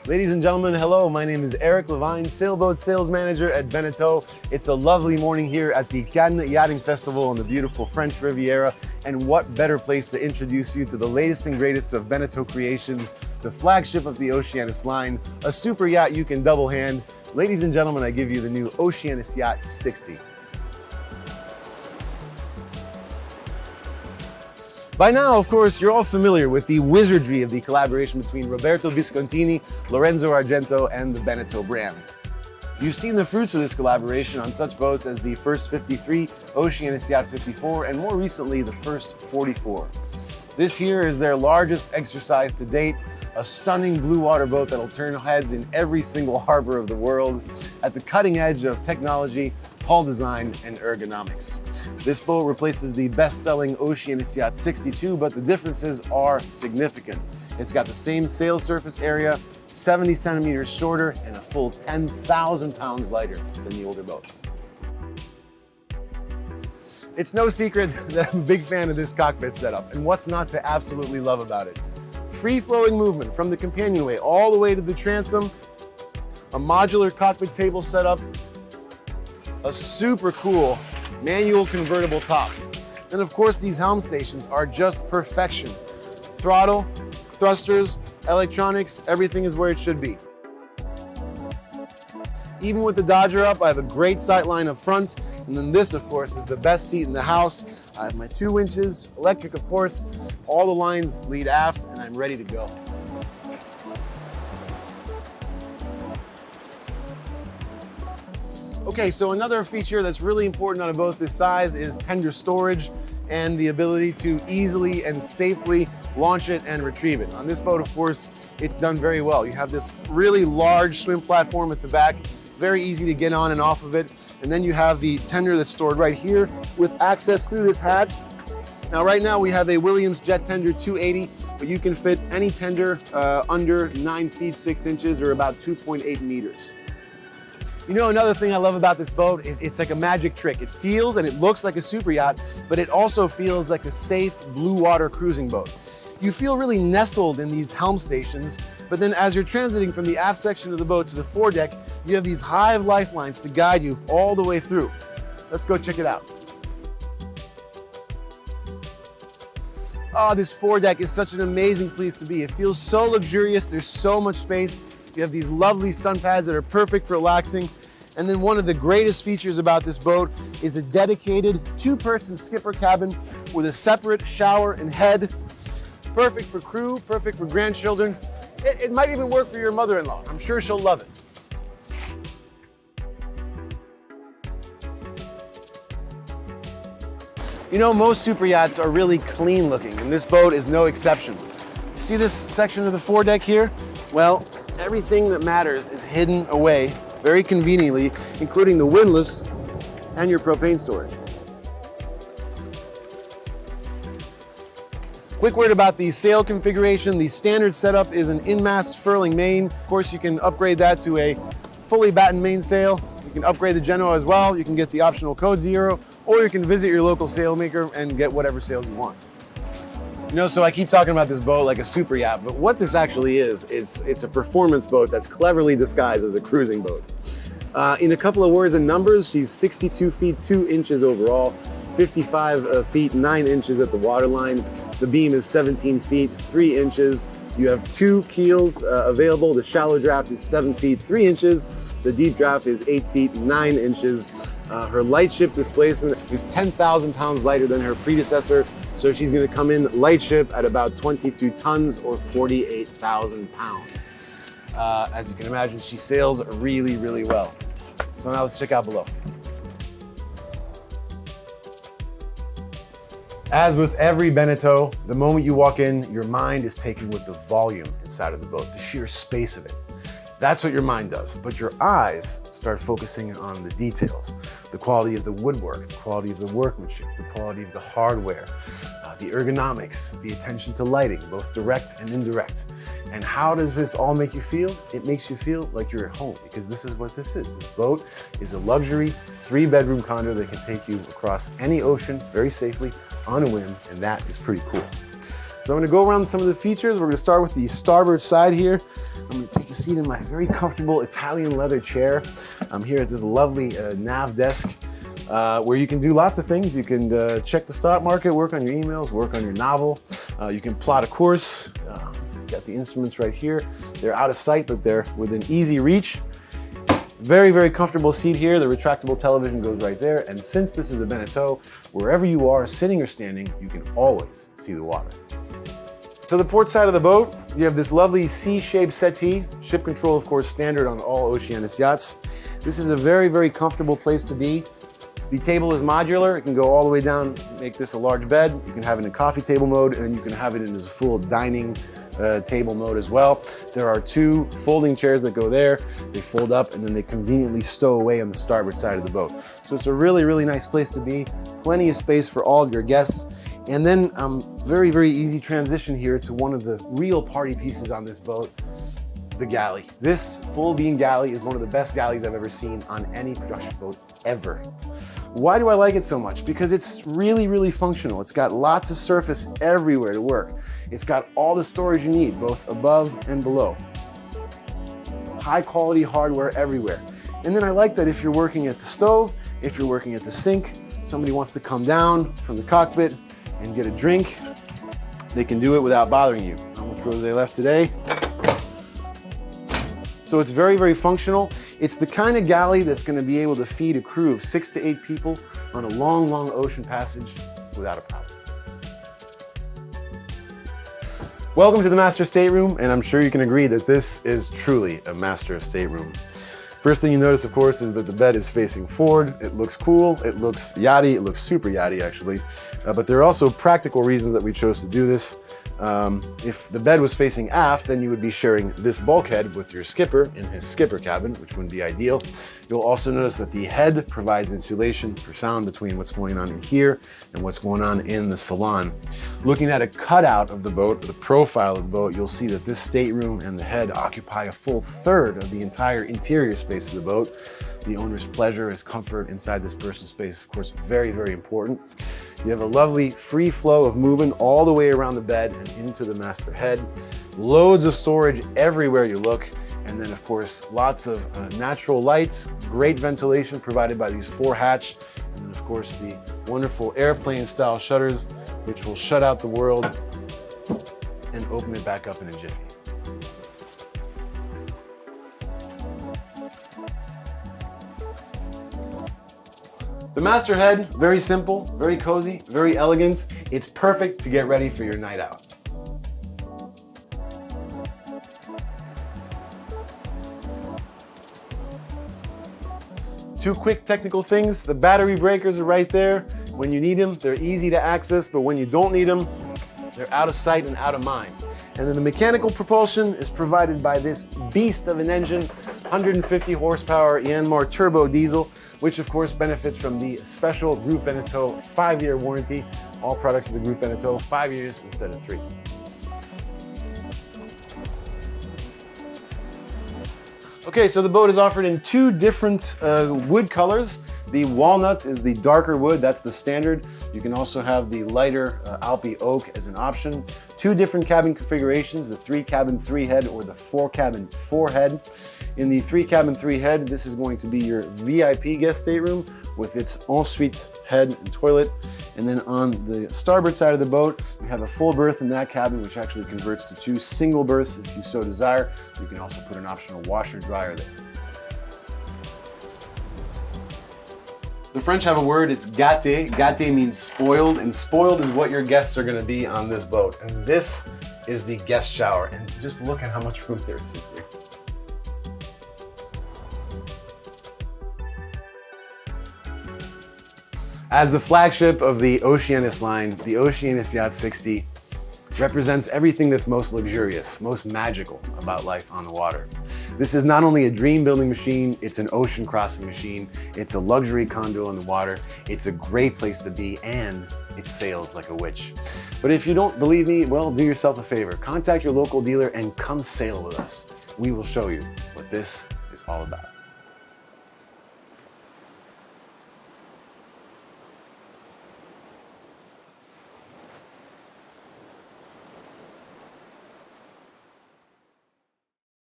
Ladies and gentlemen, hello. My name is Eric Levine, sailboat sales manager at BENETEAU. It's a lovely morning here at the Cannes Yachting Festival on the beautiful French Riviera. And what better place to introduce you to the latest and greatest of BENETEAU creations, the flagship of the Oceanis line, a super yacht you can double hand. Ladies and gentlemen, I give you the new Oceanis Yacht 60. By now, of course, you're all familiar with the wizardry of the collaboration between Roberto Viscontini, Lorenzo Argento, and the BENETEAU brand. You've seen the fruits of this collaboration on such boats as the first 53, Oceanis Yacht 54, and more recently, the first 44. This here is their largest exercise to date, a stunning blue water boat that'll turn heads in every single harbor of the world at the cutting edge of technology, hull design, and ergonomics. This boat replaces the best-selling Oceanis Yacht 62, but the differences are significant. It's got the same sail surface area, 70 centimeters shorter, and a full 10,000 pounds lighter than the older boat. It's no secret that I'm a big fan of this cockpit setup, and what's not to absolutely love about it? Free-flowing movement from the companionway all the way to the transom, a modular cockpit table setup, a super cool manual convertible top. And of course, these helm stations are just perfection. Throttle, thrusters, electronics, everything is where it should be. Even with the Dodger up, I have a great sight line up front. And then this, of course, is the best seat in the house. I have my 2 winches, electric, of course. All the lines lead aft, and I'm ready to go. Okay, so another feature that's really important on a boat this size is tender storage and the ability to easily and safely launch it and retrieve it. On this boat, of course, it's done very well. You have this really large swim platform at the back, very easy to get on and off of it. And then you have the tender that's stored right here with access through this hatch. Now, right now we have a Williams Jet Tender 280, but you can fit any tender under 9 feet 6 inches or about 2.8 meters. You know, another thing I love about this boat is it's like a magic trick. It feels and it looks like a super yacht, but it also feels like a safe blue water cruising boat. You feel really nestled in these helm stations, but then as you're transiting from the aft section of the boat to the foredeck, you have these hive lifelines to guide you all the way through. Let's go check it out. Oh, this foredeck is such an amazing place to be. It feels so luxurious. There's so much space. You have these lovely sun pads that are perfect for relaxing. And then one of the greatest features about this boat is a dedicated 2-person skipper cabin with a separate shower and head. Perfect for crew, perfect for grandchildren. It might even work for your mother-in-law. I'm sure she'll love it. You know, most super yachts are really clean looking, and this boat is no exception. See this section of the foredeck here? Well, everything that matters is hidden away very conveniently, including the windlass and your propane storage. Quick word about the sail configuration. The standard setup is an in-mast furling main. Of course, you can upgrade that to a fully battened mainsail. You can upgrade the Genoa as well. You can get the optional Code Zero, or you can visit your local sailmaker and get whatever sails you want. You know, so I keep talking about this boat like a super yacht, but what this actually is, it's a performance boat that's cleverly disguised as a cruising boat. In a couple of words and numbers, she's 62 feet 2 inches overall, 55 feet 9 inches at the waterline. The beam is 17 feet 3 inches. You have 2 keels available. The shallow draft is 7 feet 3 inches. The deep draft is 8 feet 9 inches. Her lightship displacement is 10,000 pounds lighter than her predecessor. So she's gonna come in lightship at about 22 tons or 48,000 pounds. As you can imagine, she sails really, really well. So now let's check out below. As with every BENETEAU, the moment you walk in, your mind is taken with the volume inside of the boat, the sheer space of it. That's what your mind does, but your eyes start focusing on the details, the quality of the woodwork, the quality of the workmanship, the quality of the hardware, the ergonomics, the attention to lighting, both direct and indirect. And how does this all make you feel? It makes you feel like you're at home, because this is what this is. This boat is a luxury 3-bedroom condo that can take you across any ocean very safely on a whim, and that is pretty cool. So I'm gonna go around some of the features. We're gonna start with the starboard side here. I'm gonna take a seat in my very comfortable Italian leather chair. I'm here at this lovely nav desk where you can do lots of things. You can check the stock market, work on your emails, work on your novel. You can plot a course. Got the instruments right here. They're out of sight, but they're within easy reach. Very, very comfortable seat here. The retractable television goes right there. And since this is a BENETEAU, wherever you are, sitting or standing, you can always see the water. So the port side of the boat, you have this lovely C-shaped settee. Ship control, of course, standard on all Oceanis yachts. This is a very, very comfortable place to be. The table is modular. It can go all the way down, make this a large bed. You can have it in coffee table mode, and then you can have it in as a full dining table mode as well. There are two folding chairs that go there. They fold up and then they conveniently stow away on the starboard side of the boat. So it's a really, really nice place to be. Plenty of space for all of your guests. And then very, very easy transition here to one of the real party pieces on this boat, the galley. This full beam galley is one of the best galleys I've ever seen on any production boat ever. Why do I like it so much? Because it's really, really functional. It's got lots of surface everywhere to work. It's got all the storage you need, both above and below. High quality hardware everywhere. And then I like that if you're working at the stove, if you're working at the sink, somebody wants to come down from the cockpit and get a drink, they can do it without bothering you. How much rosé left today? So it's very, very functional. It's the kind of galley that's going to be able to feed a crew of 6 to 8 people on a long, long ocean passage without a problem. Welcome to the master stateroom, and I'm sure you can agree that this is truly a master stateroom. First thing you notice, of course, is that the bed is facing forward. It looks cool, it looks yachty, it looks super yachty actually, but there are also practical reasons that we chose to do this. If the bed was facing aft, then you would be sharing this bulkhead with your skipper in his skipper cabin, which wouldn't be ideal. You'll also notice that the head provides insulation for sound between what's going on in here and what's going on in the salon. Looking at a cutout of the boat, the profile of the boat, you'll see that this stateroom and the head occupy a full third of the entire interior space of the boat. The owner's pleasure, his comfort inside this personal space, of course, very, very important. You have a lovely free flow of movement all the way around the bed and into the master head. Loads of storage everywhere you look. And then, of course, lots of natural lights, great ventilation provided by these 4 hatch. And then, of course, the wonderful airplane-style shutters, which will shut out the world and open it back up in a jiffy. The master head, very simple, very cozy, very elegant. It's perfect to get ready for your night out. Two quick technical things. The battery breakers are right there. When you need them, they're easy to access, but when you don't need them, they're out of sight and out of mind. And then the mechanical propulsion is provided by this beast of an engine, 150 horsepower Yanmar turbo diesel, which of course benefits from the special Group BENETEAU 5-year warranty. All products of the Group BENETEAU, 5 years instead of 3. Okay, so the boat is offered in 2 different wood colors. The walnut is the darker wood, that's the standard. You can also have the lighter Alpi oak as an option. 2 different cabin configurations, the 3-cabin 3-head or the 4-cabin 4-head. In the 3-cabin 3-head, this is going to be your VIP guest stateroom with its ensuite head and toilet. And then on the starboard side of the boat, we have a full berth in that cabin, which actually converts to 2 single berths if you so desire. You can also put an optional washer dryer there. The French have a word, it's gâté. Gâté means spoiled, and spoiled is what your guests are gonna be on this boat. And this is the guest shower, and just look at how much room there is in here. As the flagship of the Oceanis line, the Oceanis Yacht 60 represents everything that's most luxurious, most magical about life on the water. This is not only a dream building machine, it's an ocean crossing machine, it's a luxury condo on the water, it's a great place to be, and it sails like a witch. But if you don't believe me, well, do yourself a favor. Contact your local dealer and come sail with us. We will show you what this is all about.